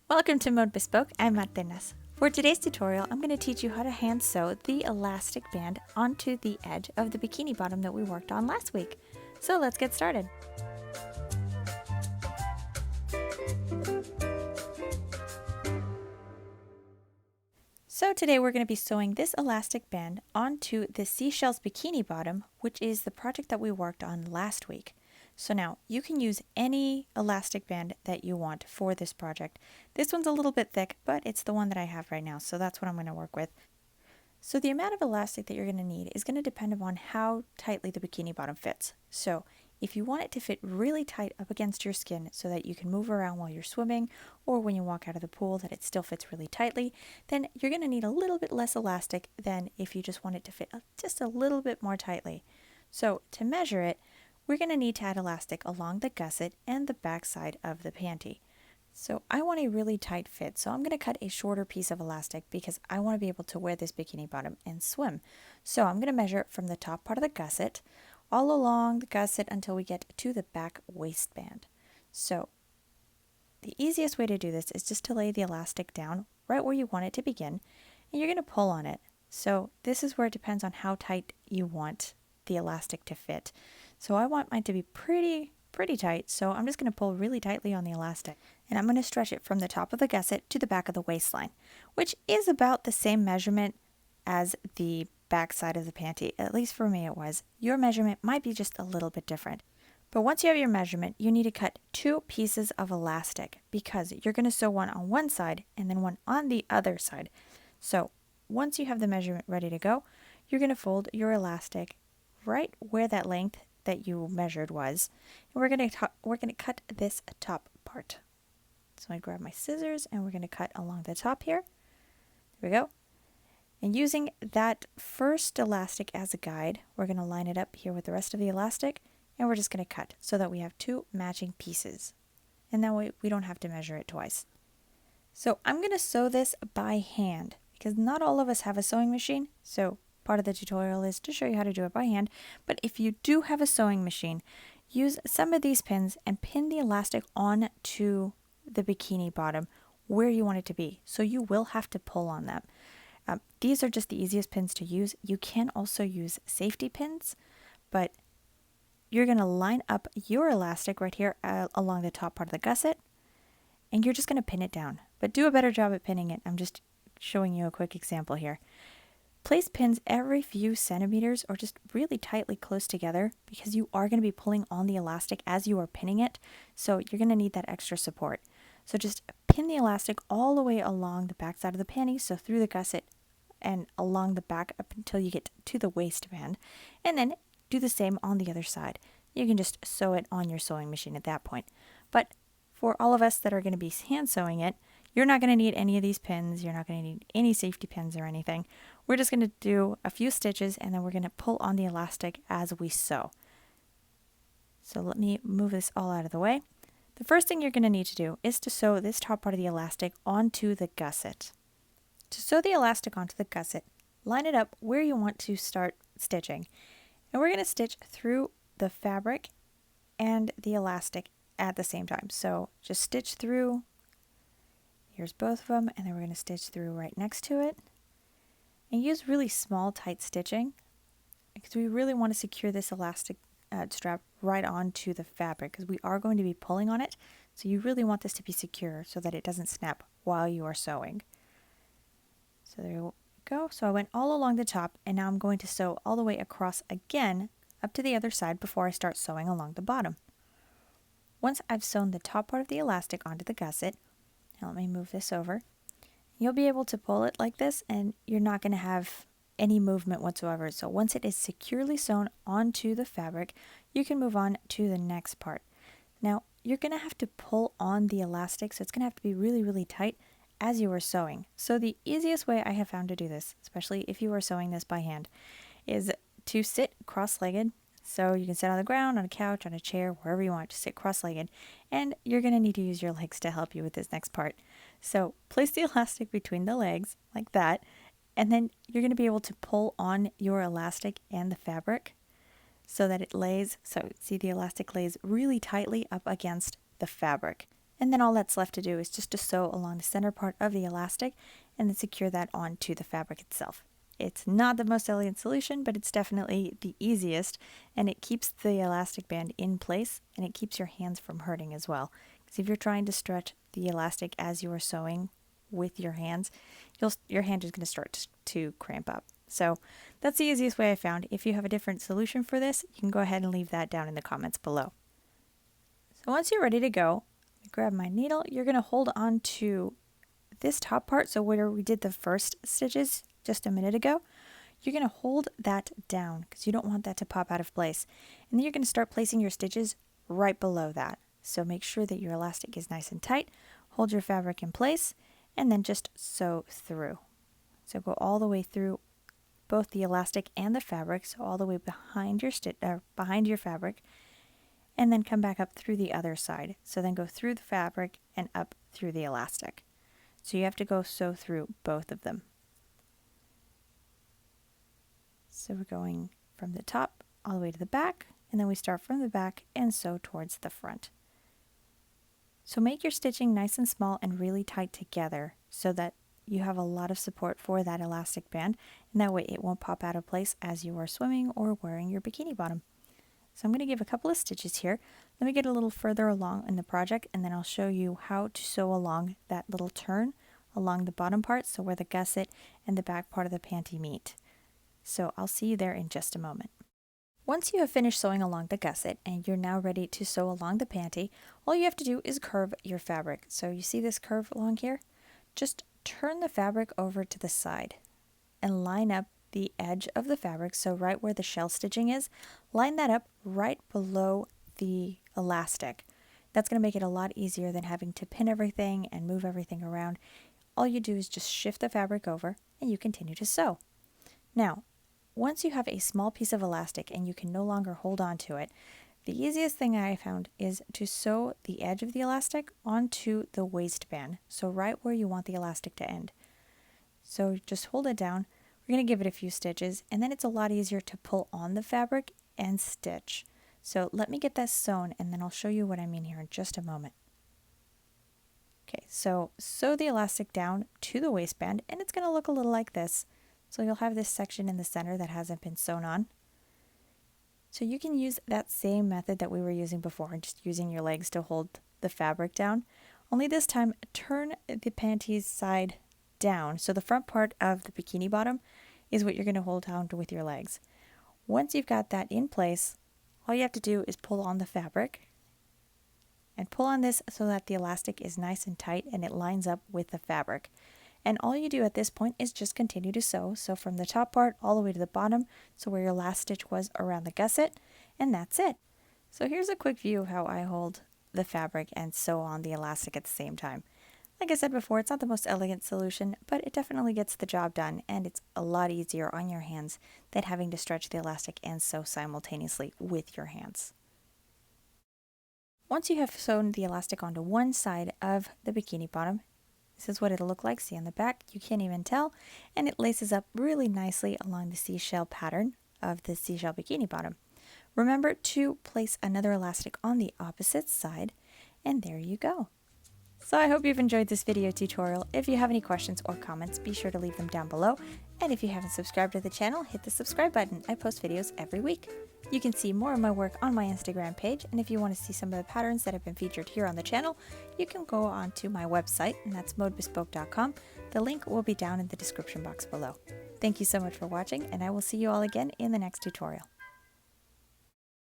Welcome to Mode Bespoke, I'm Atenas. For today's tutorial, I'm going to teach you how to hand sew the elastic band onto the edge of the bikini bottom that we worked on last week. So let's get started. So today we're going to be sewing this elastic band onto the Seashells Bikini bottom, which is the project that we worked on last week. So now you can use any elastic band that you want for this project. This one's a little bit thick, but it's the one that I have right now, so that's what I'm going to work with. So the amount of elastic that you're going to need is going to depend upon how tightly the bikini bottom fits. So if you want it to fit really tight up against your skin so that you can move around while you're swimming or when you walk out of the pool that it still fits really tightly, then you're going to need a little bit less elastic than if you just want it to fit just a little bit more tightly. So to measure it, we're going to need to add elastic along the gusset and the back side of the panty. So I want a really tight fit, so I'm going to cut a shorter piece of elastic because I want to be able to wear this bikini bottom and swim. So I'm going to measure from the top part of the gusset all along the gusset until we get to the back waistband. So the easiest way to do this is just to lay the elastic down right where you want it to begin, and you're going to pull on it. So this is where it depends on how tight you want the elastic to fit. So I want mine to be pretty tight, so I'm just going to pull really tightly on the elastic, and I'm going to stretch it from the top of the gusset to the back of the waistline, which is about the same measurement as the back side of the panty. At least for me it was. Your measurement might be just a little bit different. But once you have your measurement, you need to cut 2 pieces of elastic because you're going to sew one on one side and then one on the other side. So once you have the measurement ready to go, you're going to fold your elastic right where that length that you measured was, and we're going to cut this top part. So I grab my scissors and we're going to cut along the top here. There we go. And using that first elastic as a guide, we're going to line it up here with the rest of the elastic, and we're just going to cut so that we have 2 matching pieces. And that way we don't have to measure it twice. So I'm going to sew this by hand because not all of us have a sewing machine, so part of the tutorial is to show you how to do it by hand. But if you do have a sewing machine, use some of these pins and pin the elastic on to the bikini bottom where you want it to be. So you will have to pull on them. These are just the easiest pins to use. You can also use safety pins, but you're going to line up your elastic right here along the top part of the gusset, and you're just going to pin it down. But do a better job at pinning it. I'm just showing you a quick example here. Place pins every few centimeters or just really tightly close together because you are going to be pulling on the elastic as you are pinning it, so you're going to need that extra support. So just pin the elastic all the way along the back side of the panty, so through the gusset and along the back up until you get to the waistband, and then do the same on the other side. You can just sew it on your sewing machine at that point. But for all of us that are going to be hand sewing it, you're not going to need any of these pins. You're not going to need any safety pins or anything. We're just going to do a few stitches and then we're going to pull on the elastic as we sew. So let me move this all out of the way. The first thing you're going to need to do is to sew this top part of the elastic onto the gusset. To sew the elastic onto the gusset, line it up where you want to start stitching. And we're going to stitch through the fabric and the elastic at the same time. So just stitch through. Here's both of them, and then we're going to stitch through right next to it. And use really small, tight stitching because we really want to secure this elastic strap right onto the fabric because we are going to be pulling on it. So you really want this to be secure so that it doesn't snap while you are sewing. So there we go. So I went all along the top, and now I'm going to sew all the way across again up to the other side before I start sewing along the bottom. Once I've sewn the top part of the elastic onto the gusset, now let me move this over. You'll be able to pull it like this and you're not going to have any movement whatsoever. So once it is securely sewn onto the fabric, you can move on to the next part. Now you're going to have to pull on the elastic, so it's going to have to be really tight as you are sewing. So the easiest way I have found to do this, especially if you are sewing this by hand, is to sit cross-legged. So you can sit on the ground, on a couch, on a chair, wherever you want to sit cross-legged, and you're going to need to use your legs to help you with this next part. So place the elastic between the legs like that, and then you're going to be able to pull on your elastic and the fabric so that it lays, so see the elastic lays really tightly up against the fabric. And then all that's left to do is just to sew along the center part of the elastic and then secure that onto the fabric itself. It's not the most elegant solution, but it's definitely the easiest, and it keeps the elastic band in place and it keeps your hands from hurting as well. Because if you're trying to stretch the elastic as you are sewing with your hands, your hand is going to start to cramp up. So that's the easiest way I found. If you have a different solution for this, you can go ahead and leave that down in the comments below. So once you're ready to go, grab my needle. You're going to hold on to this top part, so where we did the first stitches just a minute ago, you're going to hold that down because you don't want that to pop out of place. And then you're going to start placing your stitches right below that. So make sure that your elastic is nice and tight. Hold your fabric in place and then just sew through. So go all the way through both the elastic and the fabric, so all the way behind your fabric, and then come back up through the other side. So then go through the fabric and up through the elastic. So you have to go sew through both of them. So we're going from the top all the way to the back, and then we start from the back and sew towards the front. So make your stitching nice and small and really tight together so that you have a lot of support for that elastic band, and that way it won't pop out of place as you are swimming or wearing your bikini bottom. So I'm going to give a couple of stitches here. Let me get a little further along in the project, and then I'll show you how to sew along that little turn along the bottom part, so where the gusset and the back part of the panty meet. So I'll see you there in just a moment. Once you have finished sewing along the gusset and you're now ready to sew along the panty, all you have to do is curve your fabric. So you see this curve along here? Just turn the fabric over to the side and line up the edge of the fabric, so right where the shell stitching is, line that up right below the elastic. That's going to make it a lot easier than having to pin everything and move everything around. All you do is just shift the fabric over and you continue to sew. Now, once you have a small piece of elastic and you can no longer hold on to it, the easiest thing I found is to sew the edge of the elastic onto the waistband, so right where you want the elastic to end. So just hold it down. We're going to give it a few stitches, and then it's a lot easier to pull on the fabric and stitch. So let me get that sewn, and then I'll show you what I mean here in just a moment. Okay, so sew the elastic down to the waistband, and it's going to look a little like this. So you'll have this section in the center that hasn't been sewn on. So you can use that same method that we were using before, just using your legs to hold the fabric down. Only this time, turn the panties side down. So the front part of the bikini bottom is what you're going to hold down with your legs. Once you've got that in place, all you have to do is pull on the fabric and pull on this so that the elastic is nice and tight and it lines up with the fabric. And all you do at this point is just continue to sew. So from the top part all the way to the bottom, so where your last stitch was around the gusset, and that's it. So here's a quick view of how I hold the fabric and sew on the elastic at the same time. Like I said before, it's not the most elegant solution, but it definitely gets the job done, and it's a lot easier on your hands than having to stretch the elastic and sew simultaneously with your hands. Once you have sewn the elastic onto one side of the bikini bottom, this is what it'll look like. See on the back, you can't even tell, and it laces up really nicely along the seashell pattern of the seashell bikini bottom. Remember to place another elastic on the opposite side, and there you go. So I hope you've enjoyed this video tutorial. If you have any questions or comments, be sure to leave them down below. And if you haven't subscribed to the channel, hit the subscribe button. I post videos every week. You can see more of my work on my Instagram page, and if you want to see some of the patterns that have been featured here on the channel, you can go on to my website, and that's modebespoke.com. The link will be down in the description box below. Thank you so much for watching, and I will see you all again in the next tutorial.